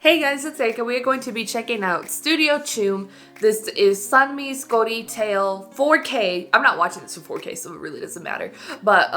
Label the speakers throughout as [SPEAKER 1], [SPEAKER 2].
[SPEAKER 1] Hey guys, it's Erika. We are going to be checking out Studio Choom. This is Sunmi's Gory Tale 4K. I'm not watching this in 4K, so it really doesn't matter. But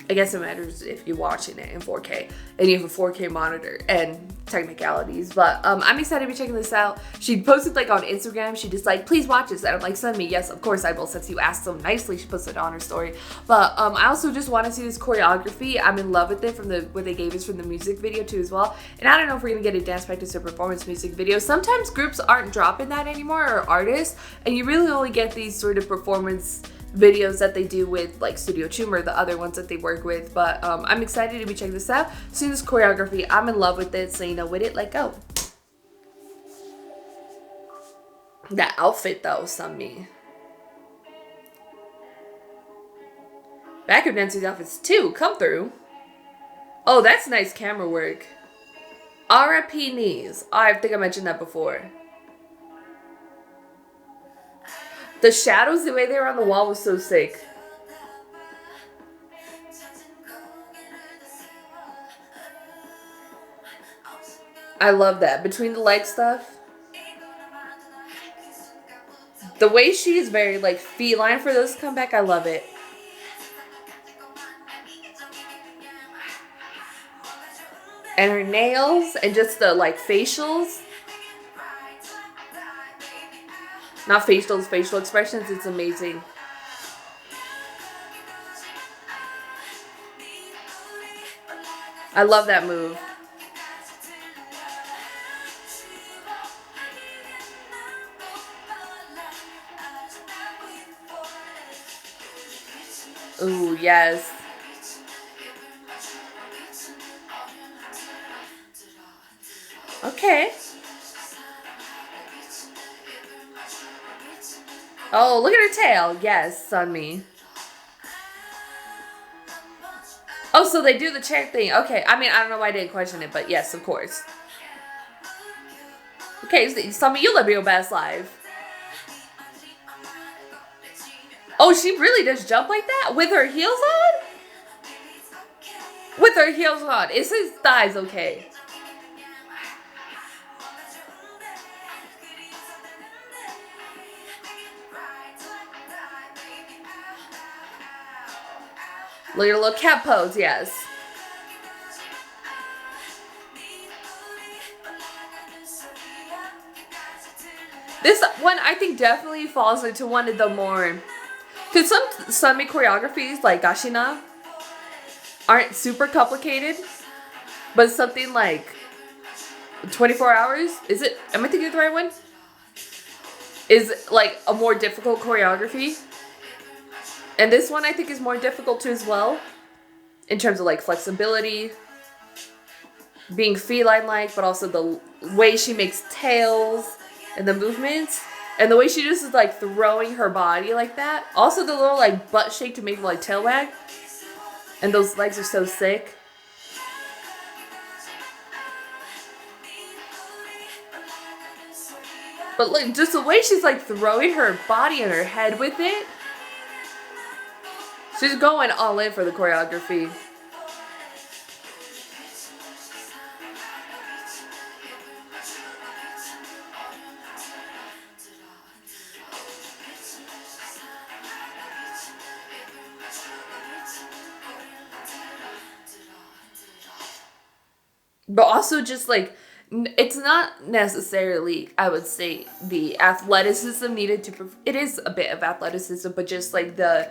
[SPEAKER 1] I guess it matters if you're watching it in 4K and you have a 4K monitor and technicalities. But I'm excited to be checking this out. She posted like on Instagram, she just like, please watch this. And I'm like, Sunmi, yes, of course I will, since you asked so nicely. She posted it on her story. But I also just want to see this choreography. I'm in love with it from what they gave us from the music video too as well. And I don't know if we're gonna get a dance practice or performance music video. Sometimes groups aren't dropping that anymore, or artists, and you really only get these sort of performance videos that they do with like Studio Choom or the other ones that they work with. But I'm excited to be checking this out. Seeing this choreography, I'm in love with it. So you know, with it, like, go. That outfit though, Sunmi. Backup dancers outfits too, come through. Oh, that's nice camera work. R.I.P. knees. Oh, I think I mentioned that before. The shadows, the way they were on the wall was so sick. I love that. Between the leg stuff. The way she is very like feline for those comeback, I love it. And her nails and just the like facials. Not facials, facial expressions. It's amazing. I love that move. Ooh, yes. Okay. Oh, look at her tail. Yes, Sunmi. Oh, so they do the chair thing. Okay. I mean, I don't know why I didn't question it, but yes, of course. Okay, Sunmi, you live your best life. Oh, she really does jump like that? With her heels on? With her heels on. Is his thighs okay? Look at her little cat pose, yes. This one, I think, definitely falls into one of the more... Because some Sunmi choreographies, like Gashina, aren't super complicated. But something like 24 hours, is it? Am I thinking of the right one? Is like a more difficult choreography. And this one I think is more difficult too as well. In terms of like flexibility. Being feline-like, but also the way she makes tails and the movements. And the way she just is like throwing her body like that. Also the little like butt shake to make the like tail wag. And those legs are so sick. But like just the way she's like throwing her body and her head with it. She's going all in for the choreography. But also just like, it's not necessarily, I would say, the athleticism needed to, it is a bit of athleticism, but just like the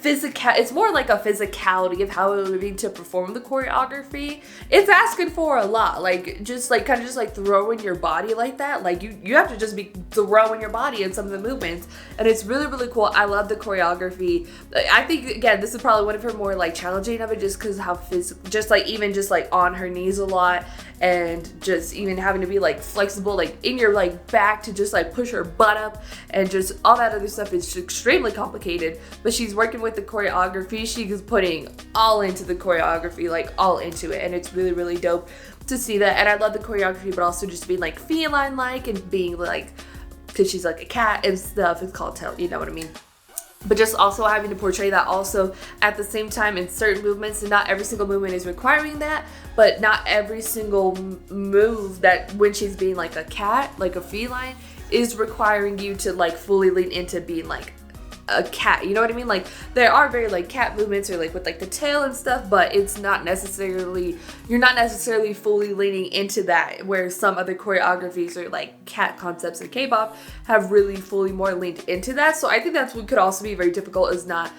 [SPEAKER 1] physical, it's more like a physicality of how it would be to perform the choreography. It's asking for a lot, like just like kind of just like throwing your body like that. Like you have to just be throwing your body in some of the movements, and it's really, really cool. I love the choreography. I think again, this is probably one of her more like challenging of it, just because how just like even just like on her knees a lot, and just even having to be like flexible like in your like back to just like push her butt up, and just all that other stuff is extremely complicated. But she's working with the choreography. She's putting all into the choreography, like all into it, and it's really, really dope to see that. And I love the choreography, but also just being like feline like and being like, because she's like a cat and stuff, it's called tail, you know what I mean. but just also having to portray that also at the same time in certain movements, and not every single movement is requiring that, but not every single move that when she's being like a cat, like a feline, is requiring you to like fully lean into being like a cat, you know what I mean? Like there are very like cat movements or like with like the tail and stuff, but it's not necessarily, you're not necessarily fully leaning into that, where some other choreographies or like cat concepts in K-pop have really fully more leaned into that. So I think that's what could also be very difficult, is not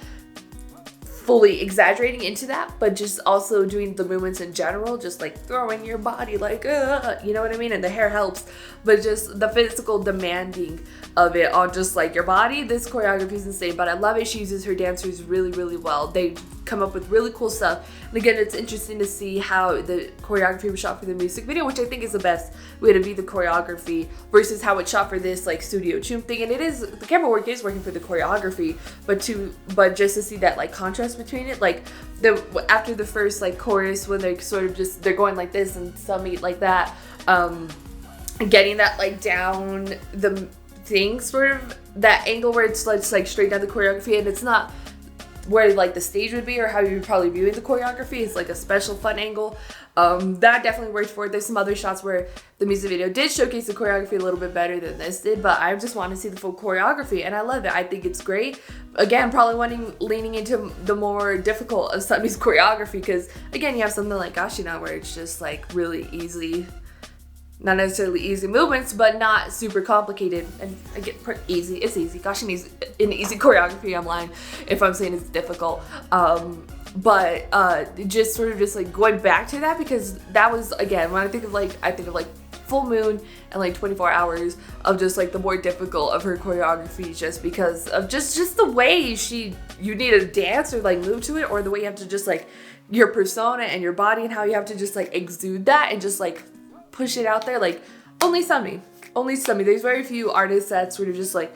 [SPEAKER 1] fully exaggerating into that, but just also doing the movements in general, just like throwing your body like, you know what I mean? And the hair helps, but just the physical demanding of it on just like your body. This choreography is insane, but I love it. She uses her dancers really, really well. They come up with really cool stuff. And again, it's interesting to see how the choreography was shot for the music video, which I think is the best way to view the choreography versus how it's shot for this like Studio Choom thing. And it is, the camera work is working for the choreography, but just to see that like contrast between it, like after the first like chorus, when they're sort of just, they're going like this and Sunmi like that, getting that like down the thing, sort of that angle where it's like straight down the choreography, and it's not where like the stage would be or how you would probably viewing the choreography. It's like a special fun angle. That definitely worked for it. There's some other shots where the music video did showcase the choreography a little bit better than this did, but I just want to see the full choreography, and I love it. I think it's great. Again, probably leaning into the more difficult of Sunmi's choreography, because again, you have something like Ashina where it's just like really easy, not necessarily easy movements, but not super complicated. And I get easy, it's easy. Gosh, an easy choreography, I'm lying if I'm saying it's difficult. But just sort of just like going back to that, because that was, again, when I think of like full moon and like 24 hours of just like the more difficult of her choreography, just because of just the way you need to dance or like move to it, or the way you have to just like your persona and your body and how you have to just like exude that and just like push it out there. Like only Sunmi. There's very few artists that sort of just like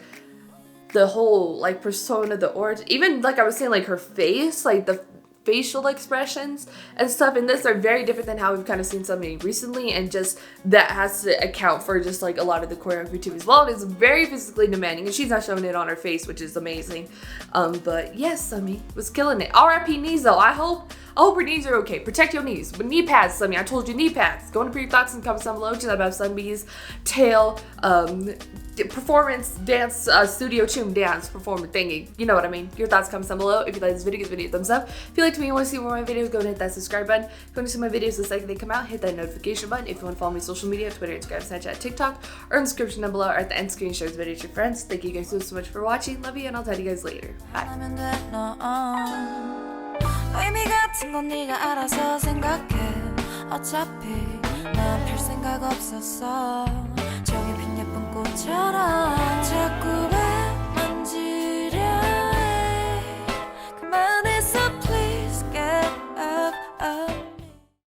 [SPEAKER 1] the whole like persona, the aura, even like I was saying, like her face, like the facial expressions and stuff in this are very different than how we've kind of seen Sunmi recently, and just that has to account for just like a lot of the choreography too as well. It is very physically demanding, and she's not showing it on her face, which is amazing. But yes, Sunmi was killing it. R.I.P. knees though. I hope her knees are okay. Protect your knees with knee pads, Sunmi. I told you, knee pads. Go into your thoughts and comments down below. Just about Sunmi's tail performance dance, Studio Choom dance performance thingy. You know what I mean. Your thoughts, comments down below. If you like this video, give this video a thumbs up. If you liked me and want to see more of my videos, go ahead and hit that subscribe button. If you want to see my videos the second they come out, hit that notification button. If you want to follow me on social media, Twitter, Instagram, Snapchat, TikTok, or in the description down below, or at the end screen, share this video with your friends. Thank you guys so much for watching. Love you, and I'll talk to you guys later. Bye. 의미 같은 건 네가 알아서 생각해. 어차피 난 별 생각 없었어.